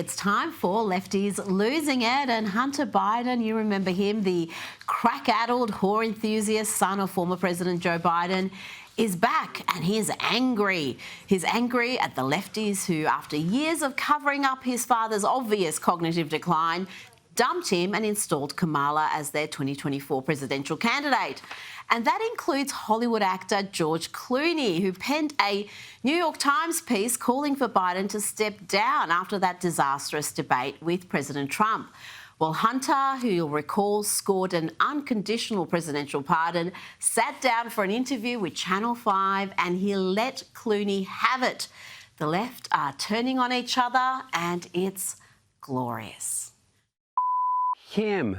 It's time for Lefties Losing It, and Hunter Biden, you remember him, the crack-addled whore enthusiast, son of former President Joe Biden, is back and he is angry. He's angry at the lefties who, after years of covering up his father's obvious cognitive decline, dumped him and installed Kamala as their 2024 presidential candidate. And that includes Hollywood actor George Clooney, who penned a New York Times piece calling for Biden to step down after that disastrous debate with President Trump. Well, Hunter, who you'll recall scored an unconditional presidential pardon, sat down for an interview with Channel 5 and he let Clooney have it. The left are turning on each other and it's glorious. Him,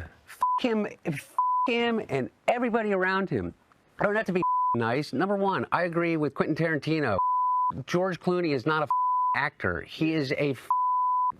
and everybody around him. I don't have to be nice. Number one, I agree with Quentin Tarantino. George Clooney is not a actor. He is a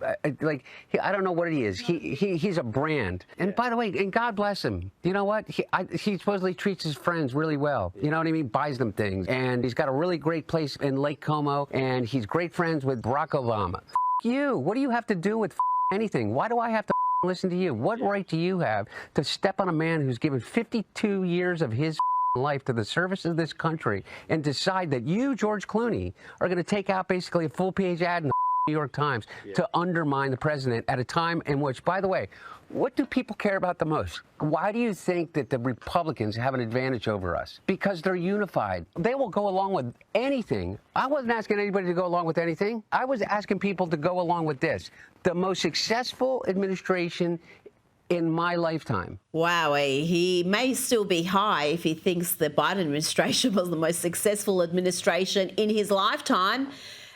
I don't know what he is. He's a brand. And by the way, and God bless him. You know what? He supposedly treats his friends really well. You know what I mean? Buys them things. And he's got a really great place in Lake Como. And he's great friends with Barack Obama. You. What do you have to do with anything? Why do I have to listen to you? What right do you have to step on a man who's given 52 years of his life to the service of this country and decide that you, George Clooney, are going to take out basically a full-page ad in the New York Times to undermine the president at a time in which, by the way, what do people care about the most? Why do you think that the Republicans have an advantage over us? Because they're unified. They will go along with anything. I wasn't asking anybody to go along with anything. I was asking people to go along with this. The most successful administration in my lifetime. Wow, he may still be high if he thinks the Biden administration was the most successful administration in his lifetime.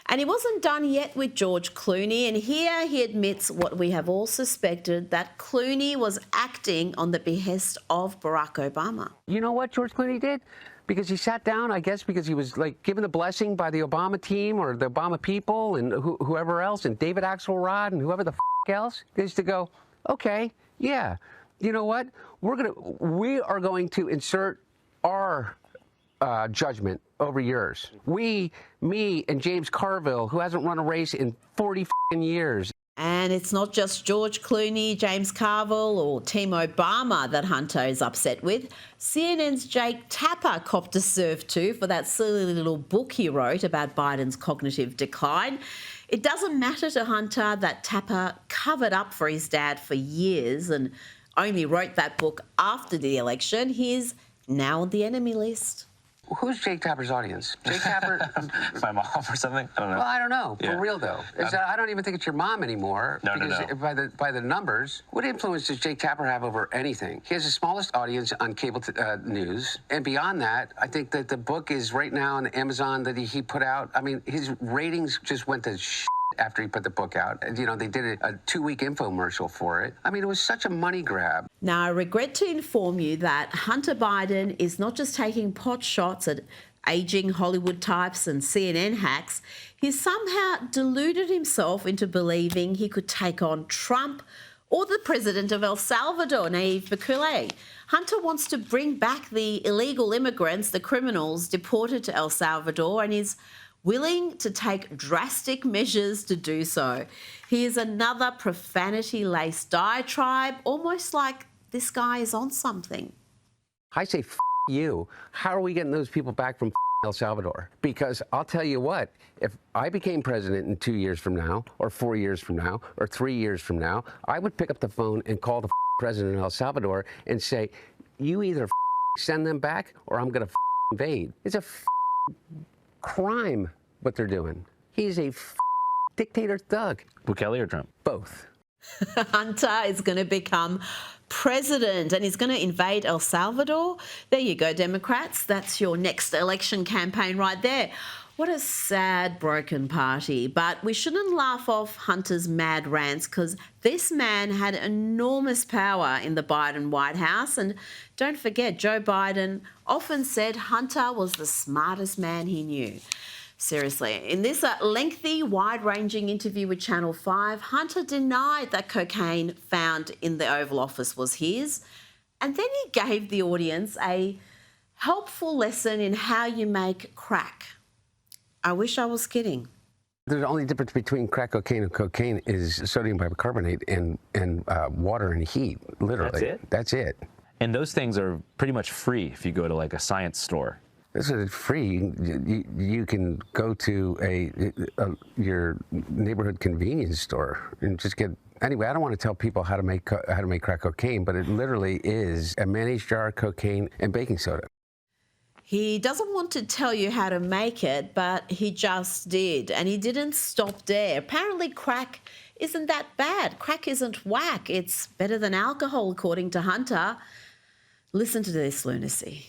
And he wasn't done yet with George Clooney. And here he admits what we have all suspected, that Clooney was acting on the behest of Barack Obama. You know what George Clooney did? Because he sat down, I guess, because he was like given the blessing by the Obama team or the Obama people and whoever else, and David Axelrod and whoever the else, is to go, okay, yeah, you know what? We are going to insert our judgment over yours. Me, and James Carville, who hasn't run a race in 40 years. And it's not just George Clooney, James Carville or Team Obama that Hunter is upset with. CNN's Jake Tapper copped a serve too for that silly little book he wrote about Biden's cognitive decline. It doesn't matter to Hunter that Tapper covered up for his dad for years and only wrote that book after the election. He's now on the enemy list. Who's Jake Tapper's audience? Jake Tapper? My mom or something? I don't know. Well, I don't know. Yeah. For real, though. I don't even think it's your mom anymore. No. By the numbers, what influence does Jake Tapper have over anything? He has the smallest audience on cable news. And beyond that, I think that the book is right now on Amazon that he put out. I mean, his ratings just went to shit after he put the book out. You know, they did a 2-week infomercial for it. I mean, it was such a money grab. Now, I regret to inform you that Hunter Biden is not just taking pot shots at aging Hollywood types and CNN hacks. He's somehow deluded himself into believing he could take on Trump or the president of El Salvador, Nayib Bukele. Hunter wants to bring back the illegal immigrants, the criminals deported to El Salvador, and is willing to take drastic measures to do so. Here's another profanity-laced diatribe, almost like this guy is on something. I say, you. How are we getting those people back from El Salvador? Because I'll tell you what, if I became president in 2 years from now, or 4 years from now, or 3 years from now, I would pick up the phone and call the president of El Salvador and say, you either send them back or I'm going to invade. It's a crime what they're doing. He's a dictator thug. Bukele or Trump? Both. Hunter is going to become president and he's going to invade El Salvador. There you go, Democrats. That's your next election campaign right there. What a sad, broken party. But we shouldn't laugh off Hunter's mad rants because this man had enormous power in the Biden White House. And don't forget, Joe Biden often said Hunter was the smartest man he knew. Seriously, in this lengthy, wide-ranging interview with Channel 5, Hunter denied that cocaine found in the Oval Office was his. And then he gave the audience a helpful lesson in how you make crack. I wish I was kidding. The only difference between crack cocaine and cocaine is sodium bicarbonate and water and heat, literally. That's it? That's it. And those things are pretty much free if you go to like a science store. This is free. You can go to your neighborhood convenience store and just get. Anyway, I don't want to tell people how to make crack cocaine, but it literally is a mayonnaise jar, cocaine, and baking soda. He doesn't want to tell you how to make it, but he just did. And he didn't stop there. Apparently crack isn't that bad. Crack isn't whack. It's better than alcohol, according to Hunter. Listen to this lunacy.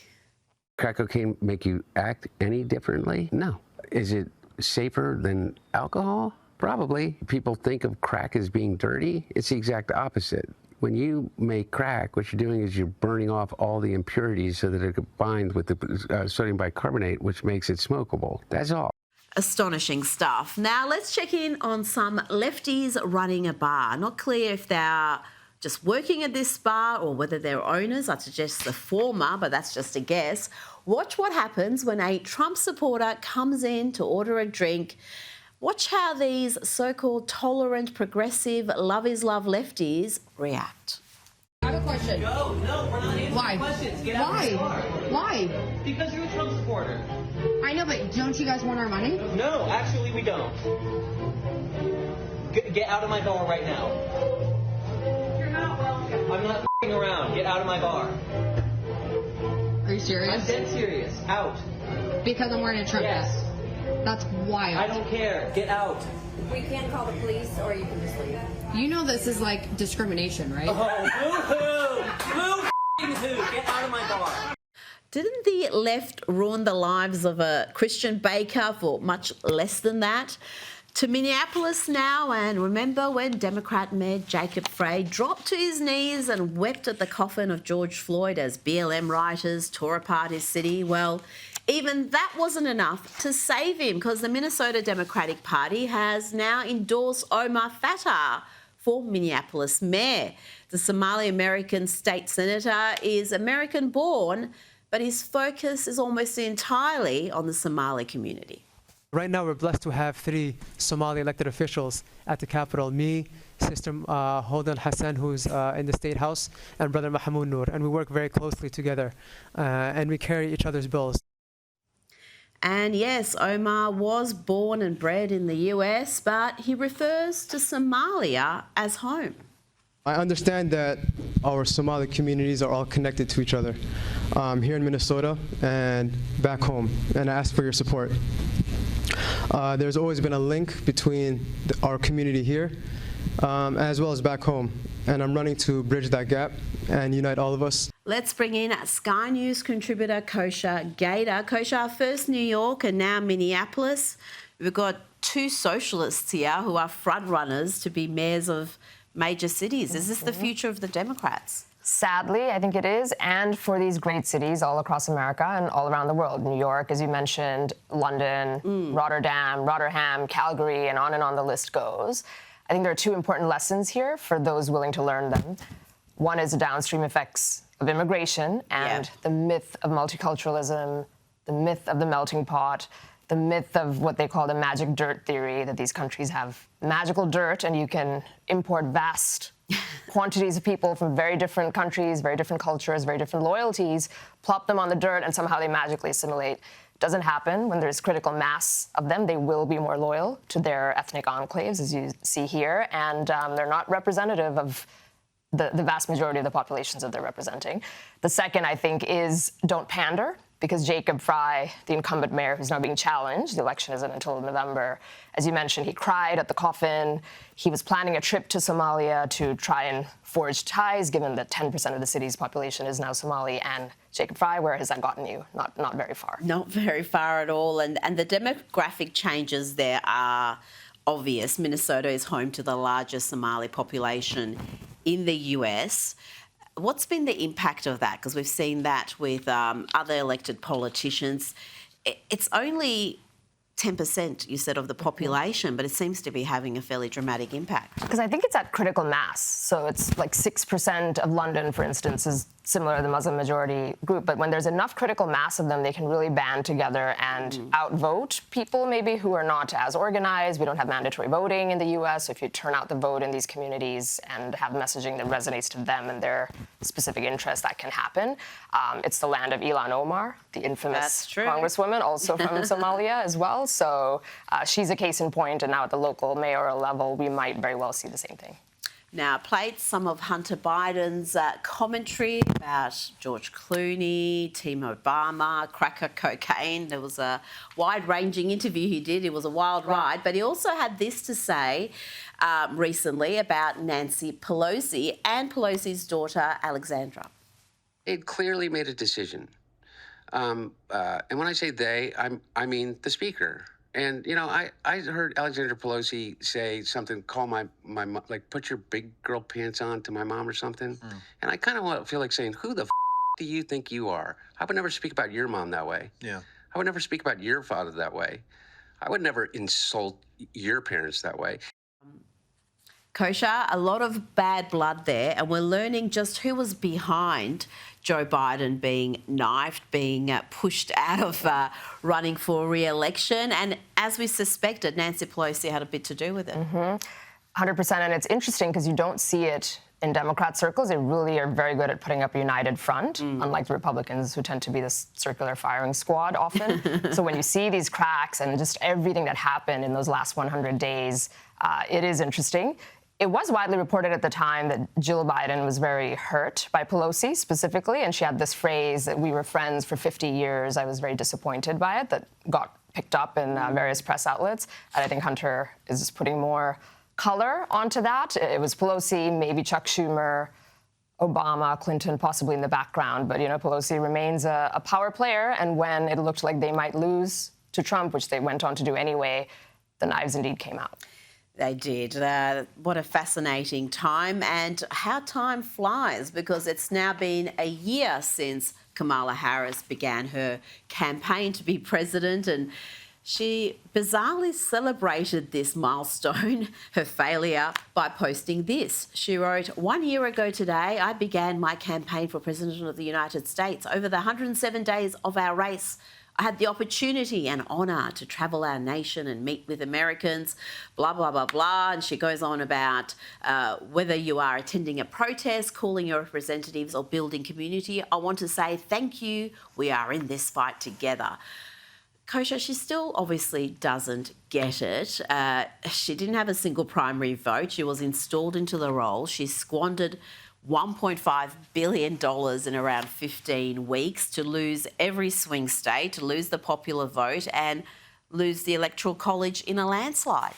Crack cocaine make you act any differently? No. Is it safer than alcohol? Probably. People think of crack as being dirty. It's the exact opposite. When you make crack, what you're doing is you're burning off all the impurities so that it combines with the sodium bicarbonate, which makes it smokable. That's all. Astonishing stuff. Now let's check in on some lefties running a bar. Not clear if they're just working at this bar or whether they're owners. I'd suggest the former, but that's just a guess. Watch what happens when a Trump supporter comes in to order a drink. Watch how these so-called tolerant, progressive, love is love lefties react. I have a question. No, we're not answering Why? questions. Get out of the car. Why? Because you're a Trump supporter. I know, but don't you guys want our money? No, actually we don't. Get out of my bar right now. You're not welcome. I'm not f***ing around. Get out of my bar. Are you serious? I'm dead serious. Out. Because I'm wearing a Trump Yes. vest. That's wild. I don't care. Get out. We can call the police, or you can just leave. You know this is like discrimination, right? Oh, boo-hoo! Get out of my bar. Didn't the left ruin the lives of a Christian baker for much less than that? To Minneapolis now, and remember when Democrat Mayor Jacob Frey dropped to his knees and wept at the coffin of George Floyd as BLM rioters tore apart his city? Well, even that wasn't enough to save him, because the Minnesota Democratic Party has now endorsed Omar Fatah for Minneapolis Mayor. The Somali-American state senator is American-born, but his focus is almost entirely on the Somali community. Right now, we're blessed to have 3 Somali elected officials at the Capitol. Me, Sister Holden Hassan, who's in the State House, and Brother Mahmoud Noor. And we work very closely together, and we carry each other's bills. And yes, Omar was born and bred in the US, but he refers to Somalia as home. I understand that our Somali communities are all connected to each other here in Minnesota and back home, and I ask for your support. There's always been a link between our community here as well as back home, and I'm running to bridge that gap and unite all of us. Let's bring in Sky News contributor Kosha Gator. Kosha, first New York and now Minneapolis. We've got 2 socialists here who are front runners to be mayors of major cities. Is this the future of the Democrats? Sadly, I think it is, and for these great cities all across America and all around the world. New York, as you mentioned, London, Rotterdam, Calgary, and on the list goes. I think there are 2 important lessons here for those willing to learn them. One is the downstream effects of immigration and the myth of multiculturalism, the myth of the melting pot, the myth of what they call the magic dirt theory, that these countries have magical dirt and you can import vast quantities of people from very different countries, very different cultures, very different loyalties, plop them on the dirt and somehow they magically assimilate. Doesn't happen. When there's critical mass of them, they will be more loyal to their ethnic enclaves, as you see here, and they're not representative of the vast majority of the populations that they're representing. The second, I think, is don't pander, because Jacob Frey, the incumbent mayor who's now being challenged, the election isn't until November, as you mentioned, he cried at the coffin. He was planning a trip to Somalia to try and forge ties, given that 10% of the city's population is now Somali. And Jacob Frey, where has that gotten you? Not very far. Not very far at all. And the demographic changes there are obvious. Minnesota is home to the largest Somali population in the US. What's been the impact of that? Because we've seen that with other elected politicians. It's only 10%, you said, of the population, but it seems to be having a fairly dramatic impact. Because I think it's at critical mass. So it's like 6% of London, for instance, is similar to the Muslim majority group, but when there's enough critical mass of them, they can really band together and outvote people maybe who are not as organized. We don't have mandatory voting in the US, so if you turn out the vote in these communities and have messaging that resonates to them and their specific interests, that can happen. It's the land of Ilhan Omar, the infamous congresswoman, also from Somalia as well. So she's a case in point, and now at the local mayoral level, we might very well see the same thing. Now, played some of Hunter Biden's commentary about George Clooney, Team Obama, cracker cocaine. There was a wide-ranging interview he did. It was a wild ride. But he also had this to say recently about Nancy Pelosi and Pelosi's daughter, Alexandra. It clearly made a decision. And when I say they, I mean the speaker. And, you know, I heard Alexandra Pelosi say something, call my mom, like, put your big girl pants on to my mom or something. And I kind of feel like saying, who the do you think you are? I would never speak about your mom that way. Yeah. I would never speak about your father that way. I would never insult your parents that way. Kosher, a lot of bad blood there, and we're learning just who was behind Joe Biden being knifed, being pushed out of running for re-election. And as we suspected, Nancy Pelosi had a bit to do with it. 100%, and it's interesting because you don't see it in Democrat circles. They really are very good at putting up a united front, unlike the Republicans, who tend to be this circular firing squad often. So when you see these cracks and just everything that happened in those last 100 days, it is interesting. It was widely reported at the time that Jill Biden was very hurt by Pelosi specifically, and she had this phrase that we were friends for 50 years. I was very disappointed by it, that got picked up in various press outlets. And I think Hunter is just putting more color onto that. It was Pelosi, maybe Chuck Schumer, Obama, Clinton, possibly in the background. But, you know, Pelosi remains a power player, and when it looked like they might lose to Trump, which they went on to do anyway, the knives indeed came out. They did. What a fascinating time, and how time flies, because it's now been a year since Kamala Harris began her campaign to be president, and she bizarrely celebrated this milestone, her failure, by posting this. She wrote, 1 year ago today, I began my campaign for President of the United States. Over the 107 days of our race, I had the opportunity and honour to travel our nation and meet with Americans, blah, blah, blah, blah. And she goes on about whether you are attending a protest, calling your representatives or building community. I want to say thank you. We are in this fight together. Kosher, she still obviously doesn't get it. She didn't have a single primary vote. She was installed into the role. She squandered $1.5 billion in around 15 weeks to lose every swing state, to lose the popular vote and lose the Electoral College in a landslide.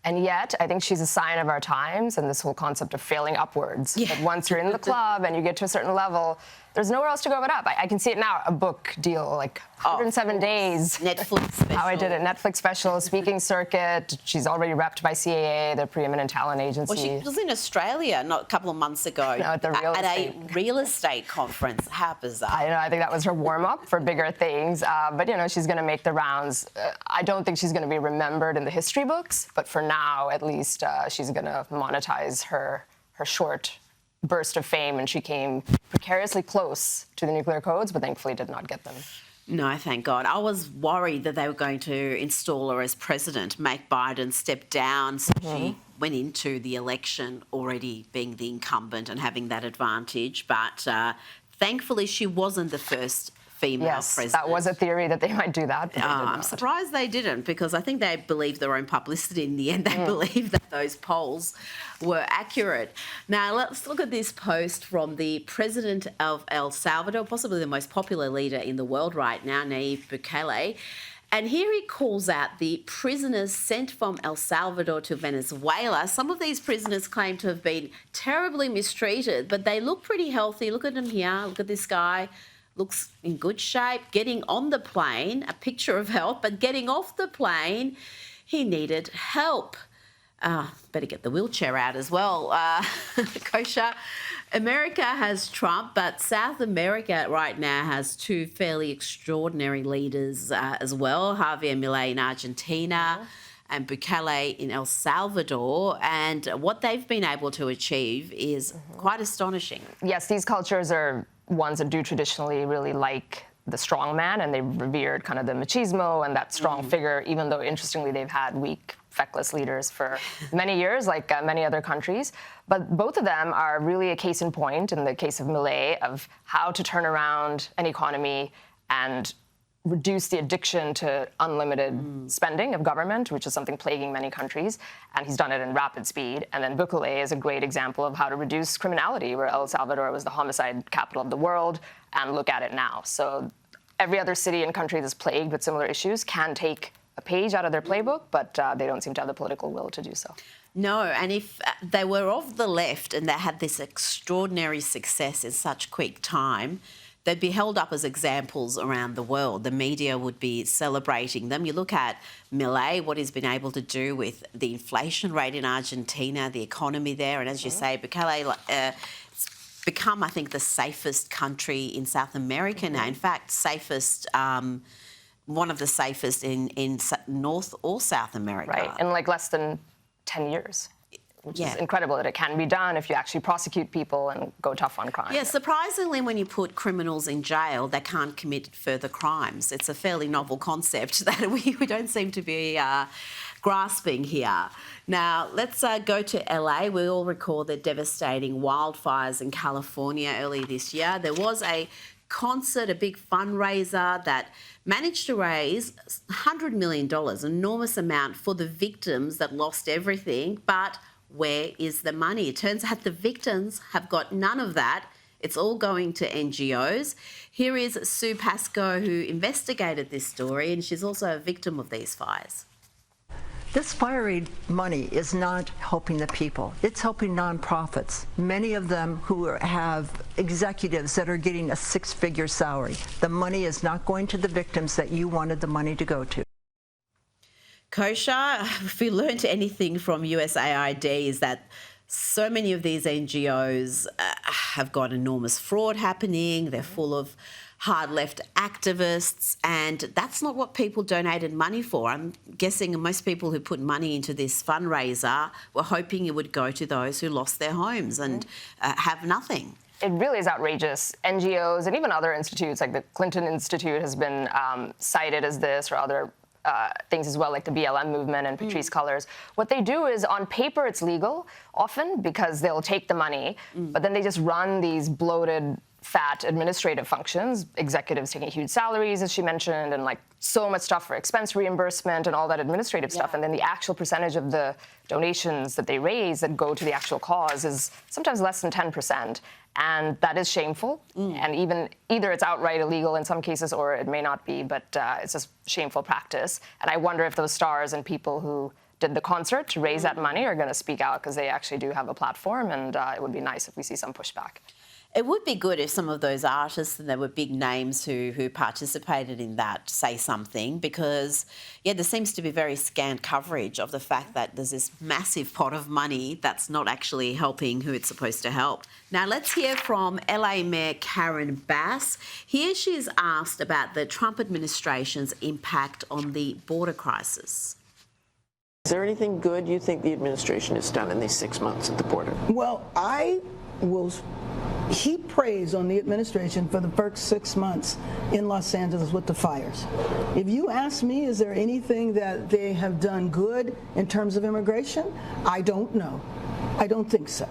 And yet, I think she's a sign of our times and this whole concept of failing upwards. Yeah. That once you're in the club and you get to a certain level, there's nowhere else to go but up. I can see it now, a book deal, like 107 days. Netflix special. How I did it, Netflix special, speaking circuit. She's already repped by CAA, the preeminent talent agency. Well, she was in Australia not a couple of months ago at a real estate conference. How bizarre. I know, I think that was her warm-up for bigger things. But, you know, she's going to make the rounds. I don't think she's going to be remembered in the history books, but for now, at least, she's going to monetize her short burst of fame, and she came precariously close to the nuclear codes, but thankfully did not get them. No, thank God. I was worried that they were going to install her as president, make Biden step down. So she went into the election already being the incumbent and having that advantage. But thankfully, she wasn't the first female president. That was a theory that they might do that. But I'm surprised they didn't, because I think they believed their own publicity in the end. They believed that those polls were accurate. Now, let's look at this post from the president of El Salvador, possibly the most popular leader in the world right now, Nayib Bukele. And here he calls out the prisoners sent from El Salvador to Venezuela. Some of these prisoners claim to have been terribly mistreated, but they look pretty healthy. Look at them here. Look at this guy. Looks in good shape. Getting on the plane, a picture of help, but getting off the plane, he needed help. Better get the wheelchair out as well. Kosher, America has Trump, but South America right now has two fairly extraordinary leaders as well. Javier Milei in Argentina, and Bukele in El Salvador. And what they've been able to achieve is quite astonishing. Yes, these cultures are ones that do traditionally really like the strong man, and they've revered kind of the machismo and that strong figure, even though, interestingly, they've had weak, feckless leaders for many years, like many other countries. But both of them are really a case in point, in the case of Milei, of how to turn around an economy and reduce the addiction to unlimited spending of government, which is something plaguing many countries, and he's done it in rapid speed. And then Bukele is a great example of how to reduce criminality, where El Salvador was the homicide capital of the world, and look at it now. So every other city and country that's plagued with similar issues can take a page out of their playbook, but they don't seem to have the political will to do so. No, and if they were of the left and they had this extraordinary success in such quick time, they'd be held up as examples around the world. The media would be celebrating them. You look at Milei, what he's been able to do with the inflation rate in Argentina, the economy there, and as you say, Bukele it's become, I think, the safest country in South America now. In fact, safest, one of the safest in North or South America. Right, in like less than 10 years. Which is incredible that it can be done if you actually prosecute people and go tough on crime. Yeah, surprisingly, when you put criminals in jail, they can't commit further crimes. It's a fairly novel concept that we don't seem to be grasping here. Now, let's go to LA. We all recall the devastating wildfires in California early this year. There was a concert, a big fundraiser that managed to raise $100 million, an enormous amount for the victims that lost everything, but where is the money? It turns out the victims have got none of that. It's all going to NGOs. Here is Sue Pasco, who investigated this story, and she's also a victim of these fires. This fire aid money is not helping the people. It's helping nonprofits, many of them who have executives that are getting a six-figure salary. The money is not going to the victims that you wanted the money to go to. Kosha, if we learned anything from USAID is that so many of these NGOs have got enormous fraud happening. They're full of hard left activists, and that's not what people donated money for. I'm guessing most people who put money into this fundraiser were hoping it would go to those who lost their homes and have nothing. It really is outrageous. NGOs and even other institutes, like the Clinton Institute has been cited as this, or other things as well, like the BLM movement and Patrisse Cullors. What they do is, on paper, it's legal, often, because they'll take the money, but then they just run these bloated, fat administrative functions, executives taking huge salaries, as she mentioned, and like so much stuff for expense reimbursement and all that administrative stuff. And then the actual percentage of the donations that they raise that go to the actual cause is sometimes less than 10%. And that is shameful. And even either it's outright illegal in some cases, or it may not be, but it's just shameful practice. And I wonder if those stars and people who did the concert to raise that money are going to speak out, because they actually do have a platform, and it would be nice if we see some pushback. It would be good if some of those artists, and there were big names who participated in that, say something, because, yeah, there seems to be very scant coverage of the fact that there's this massive pot of money that's not actually helping who it's supposed to help. Now, let's hear from LA Mayor Karen Bass. Here she's asked about the Trump administration's impact on the border crisis. Is there anything good you think the administration has done in these 6 months at the border? Well, I will heap praise on the administration for the first 6 months in Los Angeles with the fires. If you ask me, is there anything that they have done good in terms of immigration? I don't know. I don't think so.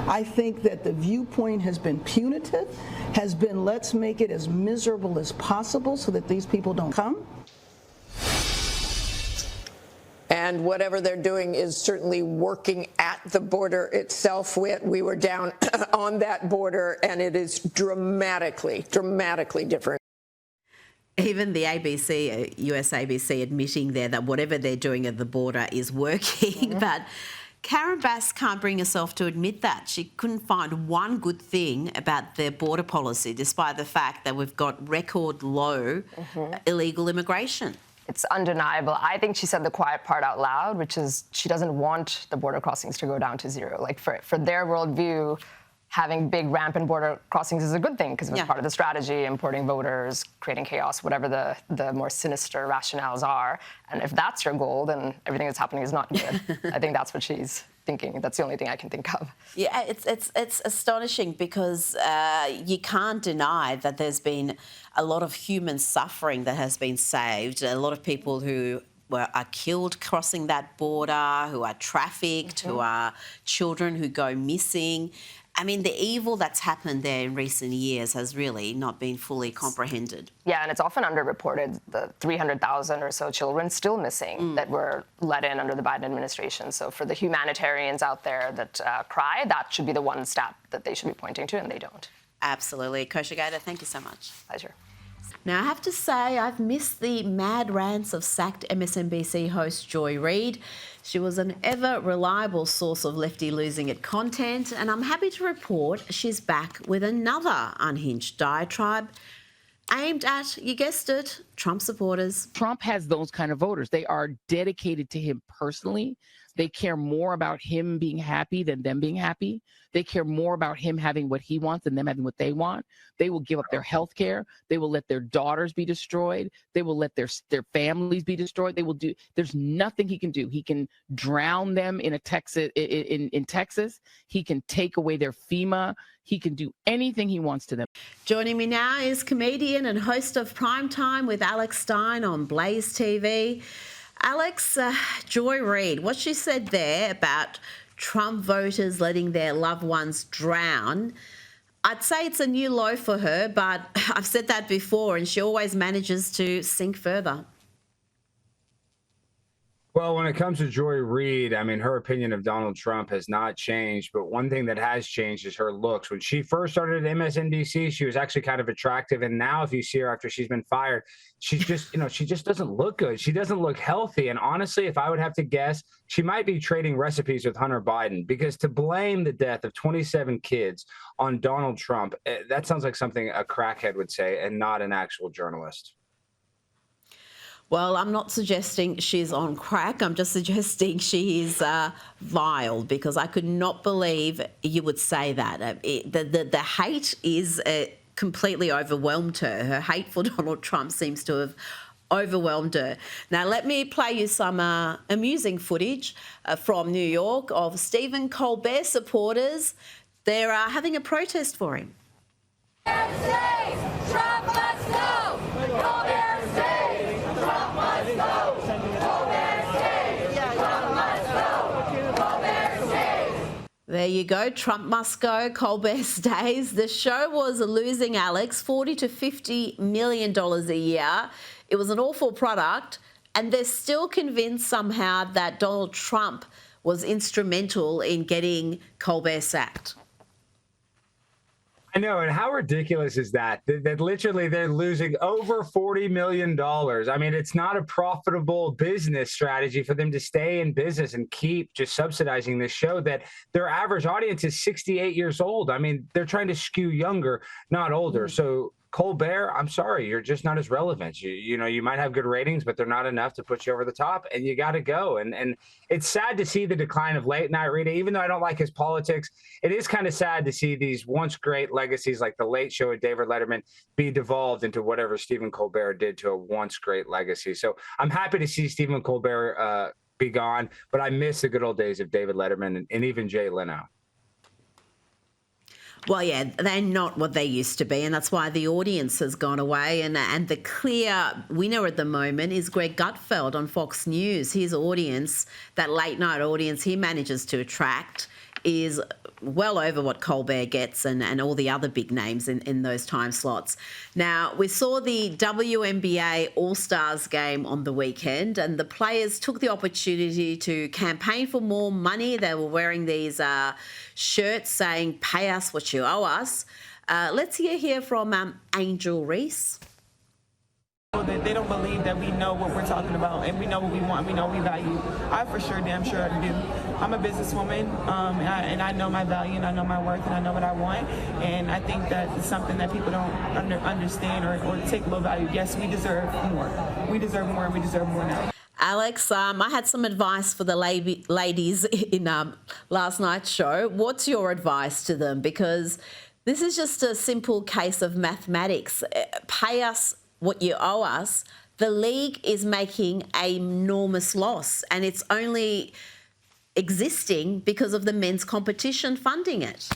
I think that the viewpoint has been punitive, has been let's make it as miserable as possible so that these people don't come. And whatever they're doing is certainly working at the border itself. We were down on that border, and it is dramatically different. Even the ABC, US ABC, admitting there that whatever they're doing at the border is working. But Karen Bass can't bring herself to admit that. She couldn't find one good thing about their border policy, despite the fact that we've got record low illegal immigration. It's undeniable. I think she said the quiet part out loud, which is she doesn't want the border crossings to go down to zero. Like for their worldview, having big rampant border crossings is a good thing because it was part of the strategy, importing voters, creating chaos, whatever the more sinister rationales are. And if that's your goal, then everything that's happening is not good. I think that's what she's thinking. That's the only thing I can think of. Yeah, it's astonishing because you can't deny that there's been a lot of human suffering that has been saved. A lot of people who are killed crossing that border, who are trafficked, who are children who go missing. I mean, the evil that's happened there in recent years has really not been fully comprehended. Yeah, and it's often underreported, the 300,000 or so children still missing that were let in under the Biden administration. So for the humanitarians out there that cry, that should be the one stat that they should be pointing to, and they don't. Absolutely. Kosha Gator, thank you so much. Pleasure. Now, I have to say, I've missed the mad rants of sacked MSNBC host Joy Reid. She was an ever-reliable source of Lefty Losing It content, and I'm happy to report she's back with another unhinged diatribe aimed at, you guessed it, Trump supporters. Trump has those kind of voters. They are dedicated to him personally. They care more about him being happy than them being happy. They care more about him having what he wants than them having what they want. They will give up their health care. They will let their daughters be destroyed. They will let their families be destroyed. They will do. There's nothing he can do. He can drown them in Texas. He can take away their FEMA. He can do anything he wants to them. Joining me now is comedian and host of Primetime with Alex Stein on Blaze TV. Alex, Joy Reid, what she said there about Trump voters letting their loved ones drown, I'd say it's a new low for her, but I've said that before and she always manages to sink further. Well, when it comes to Joy Reid, I mean, her opinion of Donald Trump has not changed. But one thing that has changed is her looks. When she first started at MSNBC, she was actually kind of attractive. And now if you see her after she's been fired, she's just, she just doesn't look good. She doesn't look healthy. And honestly, if I would have to guess, she might be trading recipes with Hunter Biden, because to blame the death of 27 kids on Donald Trump, that sounds like something a crackhead would say and not an actual journalist. Well, I'm not suggesting she's on crack. I'm just suggesting she is vile, because I could not believe you would say that. The hate is completely overwhelmed her. Her hate for Donald Trump seems to have overwhelmed her. Now, let me play you some amusing footage from New York of Stephen Colbert supporters. They're having a protest for him. Trump must go! Colbert stays! Trump must go! Colbert stays! Trump must go! Colbert stays! There you go. Trump must go. Colbert stays. The show was losing Alex $40 to $50 million a year. It was an awful product, and they're still convinced somehow that Donald Trump was instrumental in getting Colbert sacked. I know, and how ridiculous is that? That literally they're losing over $40 million. I mean, it's not a profitable business strategy for them to stay in business and keep just subsidizing this show that their average audience is 68 years old. I mean, they're trying to skew younger, not older. So Colbert, I'm sorry, you're just not as relevant. You might have good ratings, but they're not enough to put you over the top, and you got to go. And it's sad to see the decline of late night, Rita. Even though I don't like his politics, it is kind of sad to see these once great legacies like The Late Show with David Letterman be devolved into whatever Stephen Colbert did to a once great legacy. So I'm happy to see Stephen Colbert be gone, but I miss the good old days of David Letterman and even Jay Leno. Well, yeah, they're not what they used to be, and that's why the audience has gone away. And the clear winner at the moment is Greg Gutfeld on Fox News. His audience, that late-night audience he manages to attract, is well over what Colbert gets and all the other big names in those time slots. Now, we saw the WNBA All-Stars game on the weekend, and the players took the opportunity to campaign for more money. They were wearing these shirts saying, "Pay us what you owe us." Let's hear from Angel Reese. They don't believe that we know what we're talking about and we know what we want, we know what we value. I for sure, damn sure do. I'm a businesswoman and I know my value and I know my worth and I know what I want. And I think that it's something that people don't understand or take low value. Yes, we deserve more. We deserve more and we deserve more now. Alex, I had some advice for the ladies in last night's show. What's your advice to them? Because this is just a simple case of mathematics. Pay us what you owe us. The league is making an enormous loss, and it's only existing because of the men's competition funding it.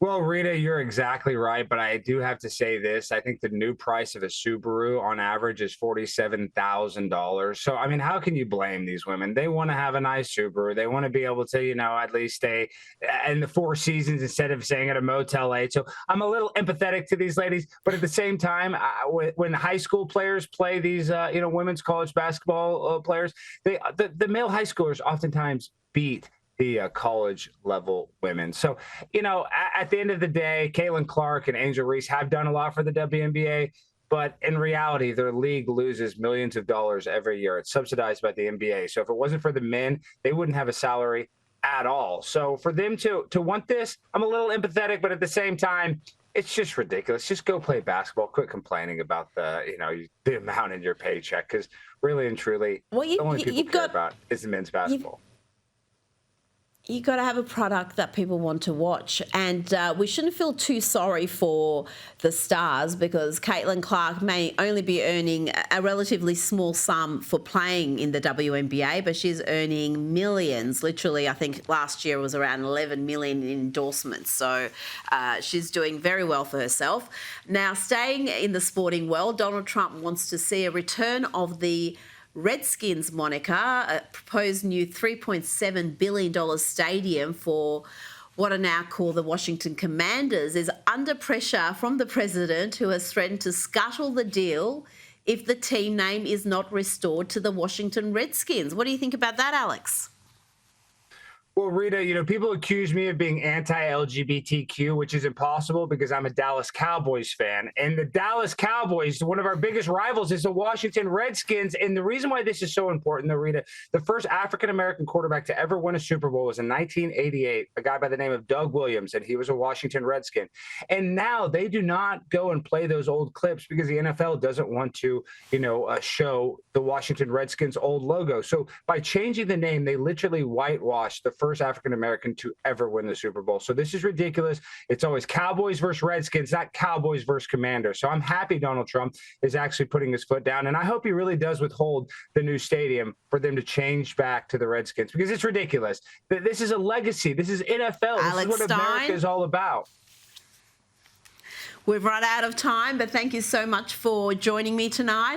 Well, Rita, you're exactly right, but I do have to say this. I think the new price of a Subaru on average is $47,000. So, I mean, how can you blame these women? They want to have a nice Subaru. They want to be able to, at least stay in the Four Seasons instead of staying at a Motel 8. So I'm a little empathetic to these ladies, but at the same time, when high school players play these, women's college basketball players, the male high schoolers oftentimes beat the college level women. So, at the end of the day, Caitlin Clark and Angel Reese have done a lot for the WNBA, but in reality, their league loses millions of dollars every year. It's subsidized by the NBA. So if it wasn't for the men, they wouldn't have a salary at all. So for them to want this, I'm a little empathetic, but at the same time, it's just ridiculous. Just go play basketball. Quit complaining about the amount in your paycheck, because really and truly, the only people care about is the men's basketball. You got to have a product that people want to watch, and we shouldn't feel too sorry for the stars, because Caitlin Clark may only be earning a relatively small sum for playing in the WNBA, but she's earning millions. Literally, I think last year was around 11 million in endorsements. So she's doing very well for herself. Now, staying in the sporting world, Donald Trump wants to see a return of the Redskins moniker, a proposed new $3.7 billion stadium for what are now called the Washington Commanders, is under pressure from the president, who has threatened to scuttle the deal if the team name is not restored to the Washington Redskins. What do you think about that, Alex? Well, Rita, people accuse me of being anti-LGBTQ, which is impossible because I'm a Dallas Cowboys fan. And the Dallas Cowboys, one of our biggest rivals, is the Washington Redskins. And the reason why this is so important, though, Rita, the first African-American quarterback to ever win a Super Bowl was in 1988, a guy by the name of Doug Williams, and he was a Washington Redskin. And now they do not go and play those old clips because the NFL doesn't want to, show the Washington Redskins' old logo. So by changing the name, they literally whitewashed the first African-American to ever win the Super Bowl. So this is ridiculous. It's always Cowboys versus Redskins, not Cowboys versus Commanders. So I'm happy Donald Trump is actually putting his foot down. And I hope he really does withhold the new stadium for them to change back to the Redskins, because it's ridiculous. This is a legacy. This is NFL. This is what Stein, America is all about. We've run out of time, but thank you so much for joining me tonight.